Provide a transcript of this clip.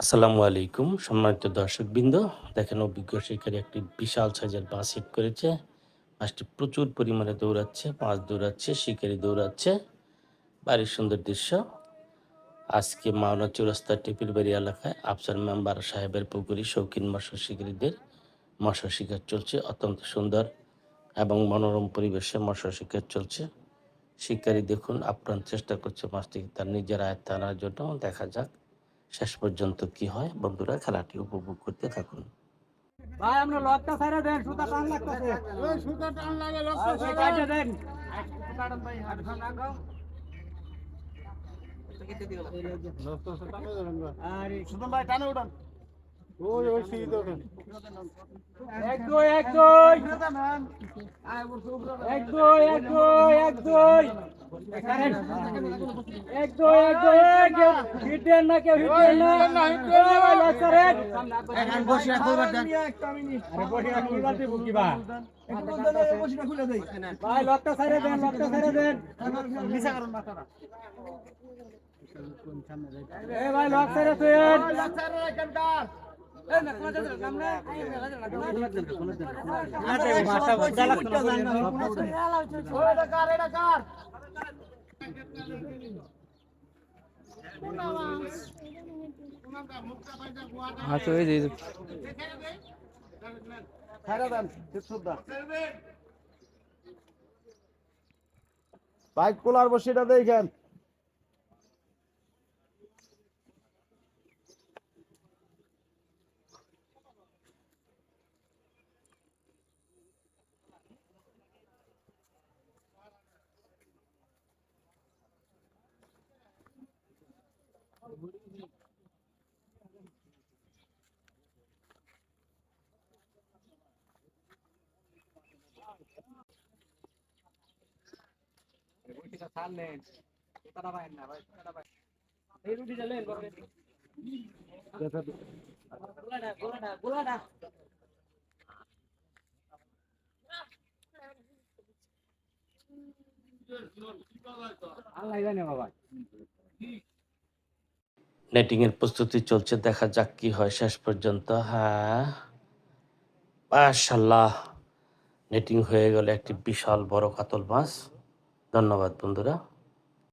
আসসালামু আলাইকুম সম্মানিত দর্শকবৃন্দ। দেখেন অভিজ্ঞ শিকারী একটি বিশাল সাইজের মাছ হিট করেছে। মাছটি প্রচুর পরিমাণে দৌড়াচ্ছে, মাছ দৌড়াচ্ছে, শিকারি দৌড়াচ্ছে। ভারী সুন্দর দৃশ্য। আজকে মাওনা চৌরাস্তা টেপিলবাড়ি এলাকায় আফসার মেম্বার সাহেবের পুকুরি শৌখিন মৎস্য শিকারীদের মৎস্য শিকার চলছে। অত্যন্ত সুন্দর এবং মনোরম পরিবেশে মৎস্য শিকার চলছে। শিকারী দেখুন আপ্রাণ চেষ্টা করছে মাছটিকে তার নিজের আয়ত্তে আনার জন্য। দেখা যাক শেষ পর্যন্ত কি হয়। বন্ধুরা, খেলাটি উপভোগ করতে থাকুন। ভাই আমরা লকটা ছাইরা দেন, সুতা টান লাগতেছে। ওই সুতা টান লাগে লক্ষ্য ভাই ছাড়া। কাটে দেন। লক্ষ্য ছাড়া টানে ধরেন না। আরে সুতন ভাই টানে উঠান। ওই সিঁড়িতে ওঠেন। এক দুই এক দুই এক দুই এক দুই এক দুই এক দুই এক দুই হিট দেন না, কেউ হিট দেন না। ভাই লক করেন। এখন বসে কইবার দেন। আরে বসে রাখুন, উল্টাতে বুকিবা। ভাই লকটা ছাইরা দেন, লকটা ছাইরা দেন। নিচে করুন মাথাটা। এ ভাই লক ছাইরা দেন। লাচারে রাখেন কার। ওই এটা কার, এটা কার। আচ্ছা ওই যে ছাইরা দেন, সুদা। বাইক কোলার বসিটা দেখেন। আল্লাহ জানে বাবা। নেটিং এর প্রস্তুতি চলছে, দেখা যাক কি হয় শেষ পর্যন্ত। হ্যাঁ, মাশাআল্লাহ, নেটিং হয়ে গেল একটি বিশাল বড় কাতল মাছ। ধন্যবাদ বন্ধুরা।